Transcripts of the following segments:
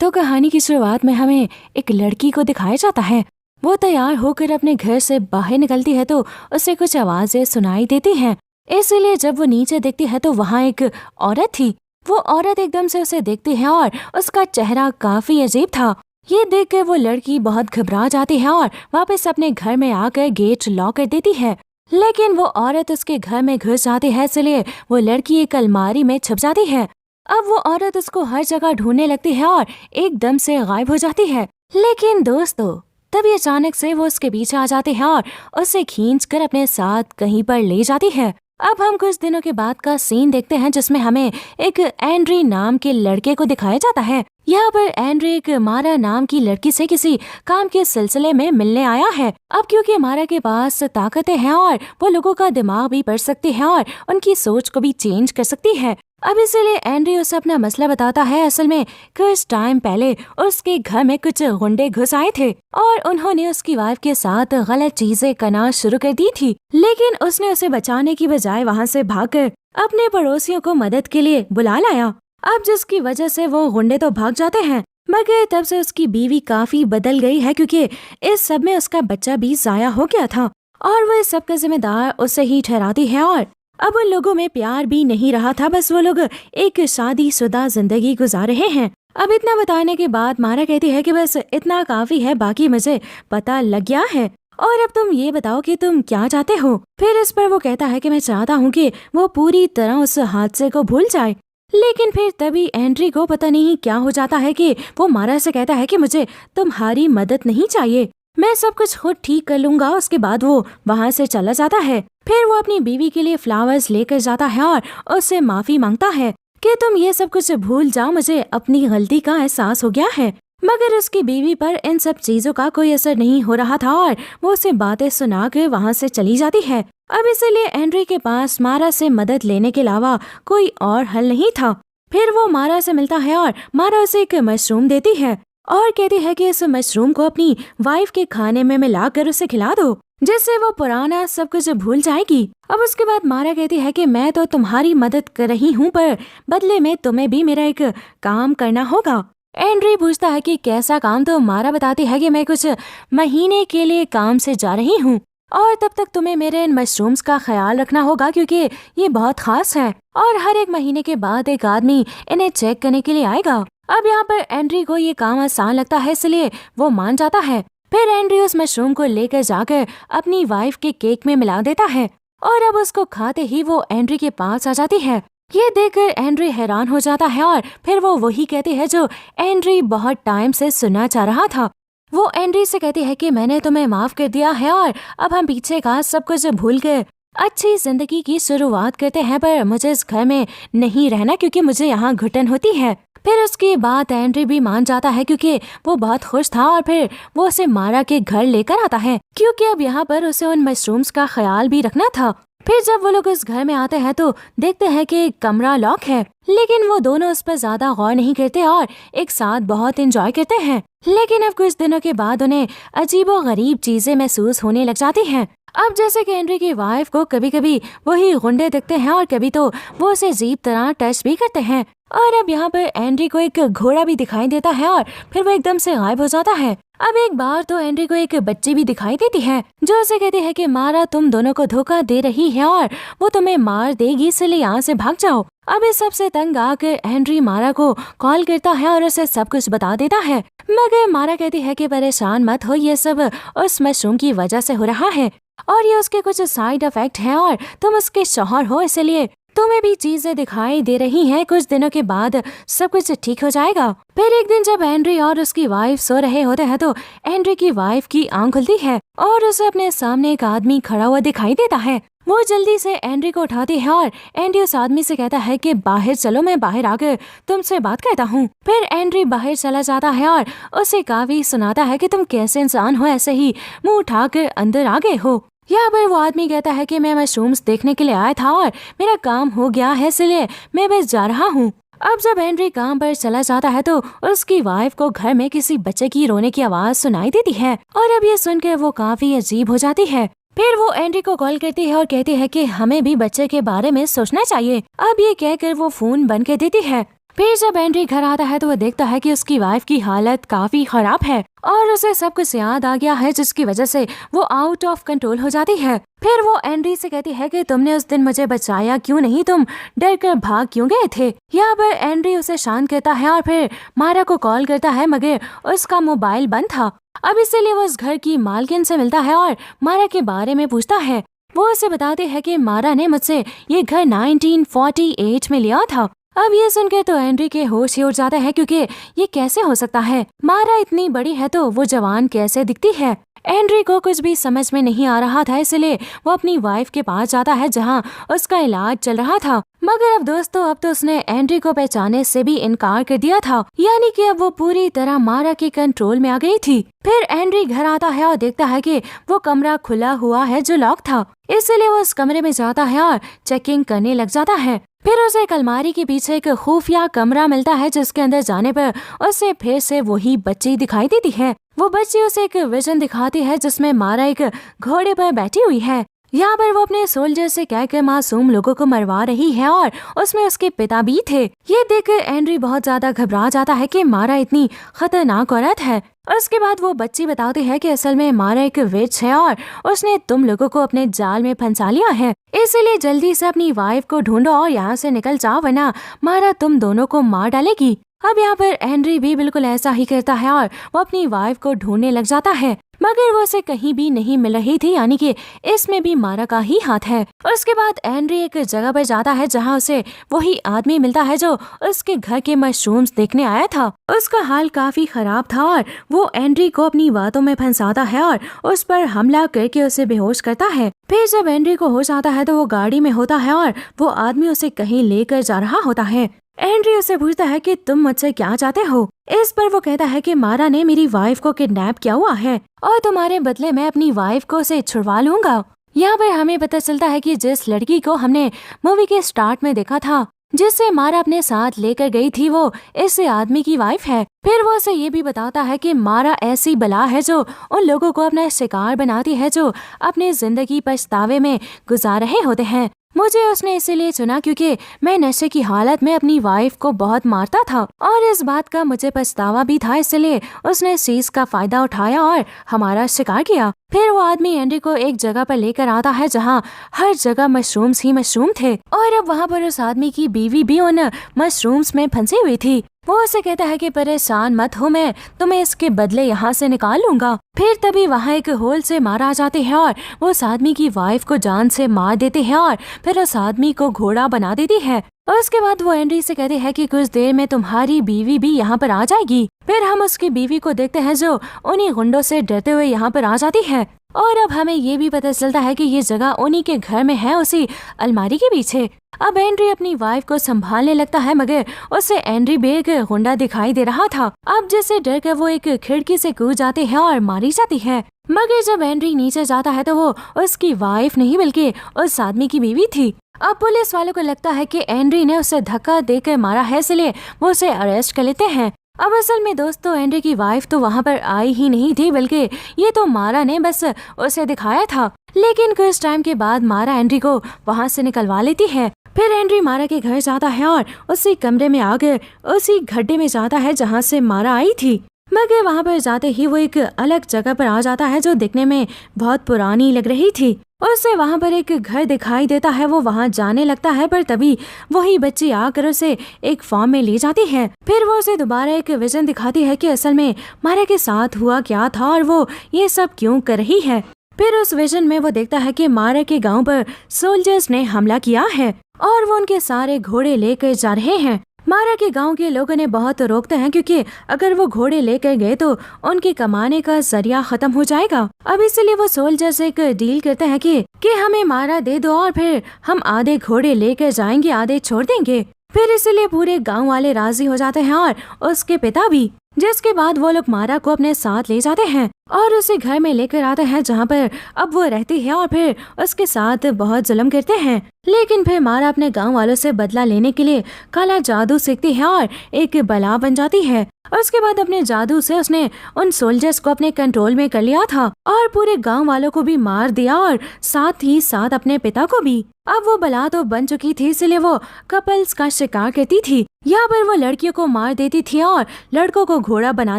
तो कहानी की शुरुआत में हमें एक लड़की को दिखाया जाता है। वो तैयार होकर अपने घर से बाहर निकलती है तो उसे कुछ आवाजें सुनाई देती हैं। इसलिए जब वो नीचे देखती है तो वहाँ एक औरत थी। वो औरत एकदम से उसे देखती है और उसका चेहरा काफी अजीब था। ये देखकर वो लड़की बहुत घबरा जाती है और वापस अपने घर में आकर गेट लॉक कर देती है। लेकिन वो औरत उसके घर में घुस जाती है, इसलिए वो लड़की एक अलमारी में छुप जाती है। अब वो औरत उसको हर जगह ढूंढने लगती है और एकदम से गायब हो जाती है। लेकिन दोस्तों, तभी अचानक से वो उसके पीछे आ जाती है और उसे खींचकर अपने साथ कहीं पर ले जाती है। अब हम कुछ दिनों के बाद का सीन देखते हैं जिसमें हमें एक एंड्री नाम के लड़के को दिखाया जाता है। यहाँ पर एंड्री एक मारा नाम की लड़की से किसी काम के सिलसिले में मिलने आया है। अब क्योंकि मारा के पास ताकतें हैं और वो लोगों का दिमाग भी पढ़ सकती है और उनकी सोच को भी चेंज कर सकती है। अब इसीलिए एंड्री उसे अपना मसला बताता है। असल में कुछ टाइम पहले उसके घर में कुछ गुंडे घुस आए थे और उन्होंने उसकी वाइफ के साथ गलत चीजें करना शुरू कर दी थी। लेकिन उसने उसे बचाने की बजाय वहाँ से भागकर अपने पड़ोसियों को मदद के लिए बुला लाया। अब जिसकी वजह से वो गुंडे तो भाग जाते हैं, मगर तब से उसकी बीवी काफी बदल गई है क्योंकि इस सब में उसका बच्चा भी जाया हो गया था और वो इस सब का जिम्मेदार उसे ही ठहराती है। और अब उन लोगों में प्यार भी नहीं रहा था, बस वो लोग एक शादीशुदा जिंदगी गुजार रहे हैं। अब इतना बताने के बाद मारा कहती है कि बस इतना काफी है, बाकी मुझे पता लग गया है और अब तुम ये बताओ कि तुम क्या चाहते हो। फिर इस पर वो कहता है कि मैं चाहता हूँ कि वो पूरी तरह उस हादसे को भूल जाए। लेकिन फिर तभी एंड्री को पता नहीं क्या हो जाता है कि वो मारा से कहता है कि मुझे तुम्हारी मदद नहीं चाहिए, मैं सब कुछ खुद ठीक कर लूंगा। उसके बाद वो वहाँ से चला जाता है। फिर वो अपनी बीवी के लिए फ्लावर्स लेकर जाता है और उससे माफी मांगता है कि तुम ये सब कुछ भूल जाओ, मुझे अपनी गलती का एहसास हो गया है। मगर उसकी बीवी पर इन सब चीजों का कोई असर नहीं हो रहा था और वो उसे बातें सुनाकर वहाँ से चली जाती है। अब इसीलिए एंड्री के पास मारा से मदद लेने के अलावा कोई और हल नहीं था। फिर वो मारा से मिलता है और मारा उसे एक मशरूम देती है और कहती है कि इस मशरूम को अपनी वाइफ के खाने में मिलाकर उसे खिला दो, जिससे वो पुराना सब कुछ भूल जाएगी। अब उसके बाद मारा कहती है कि मैं तो तुम्हारी मदद कर रही हूँ, पर बदले में तुम्हें भी मेरा एक काम करना होगा। एंड्री पूछता है कि कैसा काम, तो मारा बताती है कि मैं कुछ महीने के लिए काम से जा रही हूँ और तब तक तुम्हें मेरे इन मशरूम्स का ख्याल रखना होगा क्योंकि ये बहुत खास है और हर एक महीने के बाद एक आदमी इन्हें चेक करने के लिए आएगा। अब यहाँ पर एंड्री को ये काम आसान लगता है, इसलिए वो मान जाता है। फिर एंड्री उस मशरूम को लेकर जाकर अपनी वाइफ के केक में मिला देता है और अब उसको खाते ही वो एंड्री के पास आ जाती है। ये देखकर एंड्री हैरान हो जाता है और फिर वो वही कहती है जो एंड्री बहुत टाइम से सुनना चाह रहा था। वो एंड्री से कहती है कि मैंने तुम्हें माफ कर दिया है और अब हम पीछे का सब कुछ भूल कर अच्छी जिंदगी की शुरुआत करते हैं, पर मुझे इस घर में नहीं रहना क्योंकि मुझे यहाँ घुटन होती है। फिर उसकी बात एंड्री भी मान जाता है क्योंकि वो बहुत खुश था और फिर वो उसे मारा के घर लेकर आता है क्योंकि अब यहाँ पर उसे उन मशरूम्स का ख्याल भी रखना था। फिर जब वो लोग उस घर में आते हैं तो देखते हैं कि कमरा लॉक है, लेकिन वो दोनों उस पर ज्यादा गौर नहीं करते और एक साथ बहुत एंजॉय करते हैं। लेकिन अब कुछ दिनों के बाद उन्हें अजीबो गरीब चीजें महसूस होने लग जाती हैं। अब जैसे कि एंड्री की वाइफ को कभी कभी वही गुंडे दिखते हैं और कभी तो वो उसे अजीब तरह टच भी करते हैं। और अब यहाँ पर एंड्री को एक घोड़ा भी दिखाई देता है और फिर वो एकदम से गायब हो जाता है। अब एक बार तो एंड्री को एक बच्ची भी दिखाई देती है जो उसे कहती है कि मारा तुम दोनों को धोखा दे रही है और वो तुम्हें मार देगी, इसलिए यहाँ से भाग जाओ। अब इस सबसे तंग आकर एंड्री मारा को कॉल करता है और उसे सब कुछ बता देता है। मगर मारा कहती है कि परेशान मत हो, ये सब उस मशरूम की वजह से हो रहा है और ये उसके कुछ साइड इफेक्ट हैं और तुम उसके शौहर हो, इसलिए तुम्हें भी चीजें दिखाई दे रही हैं। कुछ दिनों के बाद सब कुछ ठीक हो जाएगा। फिर एक दिन जब एंड्री और उसकी वाइफ सो रहे होते हैं तो एंड्री की वाइफ की आंख खुलती है और उसे अपने सामने एक आदमी खड़ा हुआ दिखाई देता है। वो जल्दी से एंड्री को उठाती है और एंड्री उस आदमी से कहता है कि बाहर चलो, मैं बाहर आकर तुमसे बात करता हूँ। फिर एंड्री बाहर चला जाता है और उसे काफी सुनाता है कि तुम कैसे इंसान हो, ऐसे ही मुंह उठाकर अंदर आ गए हो। यहाँ पर वो आदमी कहता है कि मैं मशरूम्स देखने के लिए आया था और मेरा काम हो गया है, इसलिए मैं बस जा रहा हूँ। अब जब एंड्री काम पर चला जाता है तो उसकी वाइफ को घर में किसी बच्चे की रोने की आवाज सुनाई देती है और अब ये सुनकर वो काफी अजीब हो जाती है। फिर वो एंड्री को कॉल करती है और कहती है कि हमें भी बच्चे के बारे में सोचना चाहिए। अब ये कहकर वो फोन बंद कर देती है। फिर जब एंड्री घर आता है तो वो देखता है कि उसकी वाइफ की हालत काफी खराब है और उसे सब कुछ याद आ गया है, जिसकी वजह से वो आउट ऑफ कंट्रोल हो जाती है। फिर वो एंड्री से कहती है कि तुमने उस दिन मुझे बचाया क्यों नहीं, तुम डर कर भाग क्यों गए थे। यहाँ पर एंड्री उसे शांत करता है और फिर मारा को कॉल करता है, मगर उसका मोबाइल बंद था। अब इसीलिए वो उस घर की मालकिन से मिलता है और मारा के बारे में पूछता है। वो उसे बताते हैं कि मारा ने मुझसे ये घर 1948 में लिया था। अब ये सुनकर तो एंड्री के होश ही उड़ जाता है, क्योंकि ये कैसे हो सकता है, मारा इतनी बड़ी है तो वो जवान कैसे दिखती है। एंड्री को कुछ भी समझ में नहीं आ रहा था, इसलिए वो अपनी वाइफ के पास जाता है जहां उसका इलाज चल रहा था। मगर अब दोस्तों, अब तो उसने एंड्री को पहचानने से भी इनकार कर दिया था, यानी कि अब वो पूरी तरह मारा के कंट्रोल में आ गई थी। फिर एंड्री घर आता है और देखता है कि वो कमरा खुला हुआ है जो लॉक था, इसलिए वो उस कमरे में जाता है और चेकिंग करने लग जाता है। फिर उसे एक अलमारी के पीछे एक खुफिया कमरा मिलता है, जिसके अंदर जाने पर उसे फिर से वही बच्ची दिखाई देती है। वो बच्ची उसे एक विजन दिखाती है जिसमें मारा एक घोड़े पर बैठी हुई है। यहाँ पर वो अपने सोल्जर से कहकर मासूम लोगों को मरवा रही है और उसमें उसके पिता भी थे। ये देखकर एंड्री बहुत ज्यादा घबरा जाता है कि मारा इतनी खतरनाक औरत है। उसके बाद वो बच्ची बताती है कि असल में मारा एक विच है और उसने तुम लोगों को अपने जाल में फंसा लिया है, इसीलिए जल्दी से अपनी वाइफ को ढूंढो और यहाँ से निकल जाओ, वरना मारा तुम दोनों को मार डालेगी। अब यहाँ पर एंड्री भी बिल्कुल ऐसा ही करता है और वो अपनी वाइफ को ढूंढने लग जाता है, मगर वो उसे कहीं भी नहीं मिल रही थी, यानी कि इसमें भी मारा का ही हाथ है। उसके बाद एंड्री एक जगह पर जाता है जहाँ उसे वही आदमी मिलता है जो उसके घर के मशरूम्स देखने आया था। उसका हाल काफी खराब था और वो एंड्री को अपनी बातों में फंसाता है और उस पर हमला करके उसे बेहोश करता है। फिर जब एंड्री को होश आता है तो वो गाड़ी में होता है और वो आदमी उसे कहीं लेकर जा रहा होता है। एंड्री उसे पूछता है कि तुम मुझसे क्या चाहते हो। इस पर वो कहता है कि मारा ने मेरी वाइफ को किडनैप किया हुआ है और तुम्हारे बदले मैं अपनी वाइफ को उसे छुड़वा लूंगा। यहाँ पर हमें पता चलता है कि जिस लड़की को हमने मूवी के स्टार्ट में देखा था, जिससे मारा अपने साथ लेकर गई थी, वो इस आदमी की वाइफ है। फिर वो उसे ये भी बताता है कि मारा ऐसी बला है जो उन लोगों को अपना शिकार बनाती है जो अपनी जिंदगी पछतावे में गुजार रहे होते हैं। मुझे उसने इसीलिए चुना क्योंकि मैं नशे की हालत में अपनी वाइफ को बहुत मारता था और इस बात का मुझे पछतावा भी था, इसलिए उसने इस चीज का फायदा उठाया और हमारा शिकार किया। फिर वो आदमी एंड्री को एक जगह पर लेकर आता है जहाँ हर जगह मशरूम्स ही मशरूम थे और अब वहाँ पर उस आदमी की बीवी भी उन मशरूम्स में फंसी हुई थी। वो उसे कहता है कि परेशान मत हो, मैं तुम्हें इसके बदले यहाँ से निकाल लूंगा। फिर तभी वहाँ एक होल से मारा जाते हैं और वो उस आदमी की वाइफ को जान से मार देते हैं और फिर उस आदमी को घोड़ा बना देती है। और उसके बाद वो एंड्री से कहते हैं कि कुछ देर में तुम्हारी बीवी भी यहाँ पर आ जाएगी। फिर हम उसकी बीवी को देखते हैं जो उन्हीं गुंडों से डरते हुए यहाँ पर आ जाती है और अब हमें ये भी पता चलता है कि ये जगह उन्हीं के घर में है, उसी अलमारी के पीछे। अब एंड्री अपनी वाइफ को संभालने लगता है, मगर उसे एंड्री भी एक गुंडा दिखाई दे रहा था। अब जिससे डर कर वो एक खिड़की से कूद जाते हैं और मारी जाती है। मगर जब एंड्री नीचे जाता है तो वो उसकी वाइफ नहीं बल्कि उस आदमी की बीवी थी। अब पुलिस वालों को लगता है कि एंड्री ने उसे धक्का देकर मारा है, इसलिए वो उसे अरेस्ट कर लेते हैं। अब असल में दोस्तों, एंड्री की वाइफ तो वहाँ पर आई ही नहीं थी, बल्कि ये तो मारा ने बस उसे दिखाया था। लेकिन कुछ टाइम के बाद मारा एंड्री को वहाँ से निकलवा लेती है। फिर एंड्री मारा के घर जाता है और उसी कमरे में आकर उसी गड्ढे में जाता है जहाँ से मारा आई थी। मगर वहाँ पर जाते ही वो एक अलग जगह पर आ जाता है जो दिखने में बहुत पुरानी लग रही थी। उसे वहाँ पर एक घर दिखाई देता है। वो वहाँ जाने लगता है, पर तभी वही बच्ची आकर उसे एक फॉर्म में ले जाती है। फिर वो उसे दोबारा एक विजन दिखाती है कि असल में मारा के साथ हुआ क्या था और वो ये सब क्यों कर रही है। फिर उस विजन में वो देखता है कि मारा के गांव पर सोल्जर्स ने हमला किया है और वो उनके सारे घोड़े लेकर जा रहे हैं। मारा के गांव के लोगों ने बहुत रोकते हैं क्योंकि अगर वो घोड़े लेकर गए तो उनके कमाने का जरिया खत्म हो जाएगा। अब इसलिए वो सोल्जर से एक डील करते हैं कि हमें मारा दे दो और फिर हम आधे घोड़े लेकर जाएंगे, आधे छोड़ देंगे। फिर इसलिए पूरे गांव वाले राजी हो जाते हैं और उसके पिता भी, जिसके बाद वो लोग मारा को अपने साथ ले जाते हैं। और उसे घर में लेकर आते हैं जहाँ पर अब वो रहती है और फिर उसके साथ बहुत जुल्म करते हैं। लेकिन फिर मारा अपने गांव वालों से बदला लेने के लिए काला जादू सीखती है और एक बला बन जाती है। और उसके बाद अपने जादू से उसने उन सोल्जर्स को अपने कंट्रोल में कर लिया था और पूरे गांव वालों को भी मार दिया और साथ ही साथ अपने पिता को भी। अब वो बला तो बन चुकी थी, इसलिए वो कपल्स का शिकार करती थी। यहाँ पर वो लड़कियों को मार देती थी और लड़कों को घोड़ा बना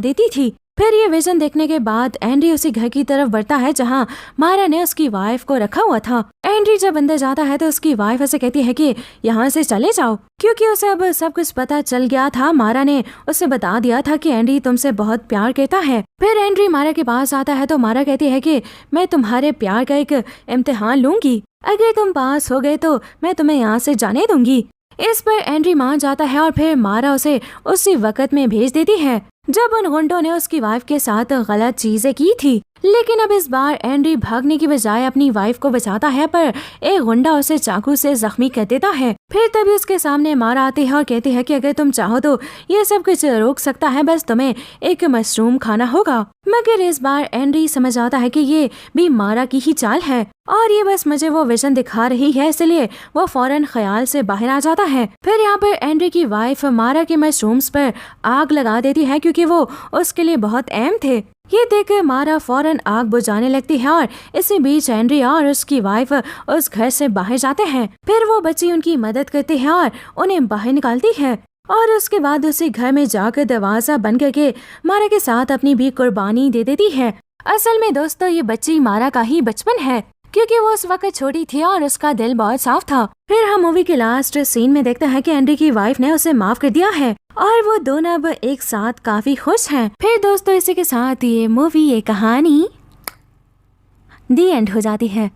देती थी। फिर ये विजन देखने के बाद एंड्री उसी घर की तरफ बढ़ता है जहाँ मारा ने उसकी वाइफ को रखा हुआ था। एंड्री जब अंदर जाता है तो उसकी वाइफ उसे कहती है कि यहाँ से चले जाओ, क्योंकि उसे अब सब कुछ पता चल गया था। मारा ने उसे बता दिया था कि एंड्री तुमसे बहुत प्यार करता है। फिर एंड्री मारा के पास आता है तो मारा कहती है कि मैं तुम्हारे प्यार का एक इम्तिहान लूंगी, अगर तुम पास हो गए तो मैं तुम्हें यहाँ से जाने दूंगी। इस पर एंड्री मान जाता है और फिर मारा उसे उसी वक्त में भेज देती है जब उन गुंडों ने उसकी वाइफ के साथ गलत चीजें की थी। लेकिन अब इस बार एंड्री भागने की बजाय अपनी वाइफ को बचाता है, पर एक गुंडा उसे चाकू से जख्मी कर देता है। फिर तभी उसके सामने मारा आती है और कहती है कि अगर तुम चाहो तो ये सब कुछ रोक सकता है, बस तुम्हें एक मशरूम खाना होगा। मगर इस बार एंड्री समझ आता है कि ये भी मारा की ही चाल है और ये बस मुझे वो विजन दिखा रही है, इसलिए वो फौरन ख्याल से बाहर आ जाता है। फिर यहाँ पर एंड्री की वाइफ मारा के मशरूम्स पर आग लगा देती है क्योंकि वो उसके लिए बहुत अहम थे। ये देखकर मारा फौरन आग बुझाने लगती है और इसी बीच एंड्री और उसकी वाइफ उस घर से बाहर जाते हैं। फिर वो बच्ची उनकी मदद करती है और उन्हें बाहर निकालती है और उसके बाद उसी घर में जाकर दरवाजा बंद करके मारा के साथ अपनी भी कुर्बानी दे देती है। असल में दोस्तों ये बच्ची मारा का ही बचपन है, क्योंकि वो उस वक्त छोटी थी और उसका दिल बहुत साफ था। फिर हम मूवी के लास्ट सीन में देखते हैं कि एंड्री की वाइफ ने उसे माफ कर दिया है और वो दोनों अब एक साथ काफी खुश हैं। फिर दोस्तों इसी के साथ ये मूवी, ये कहानी दी एंड हो जाती है।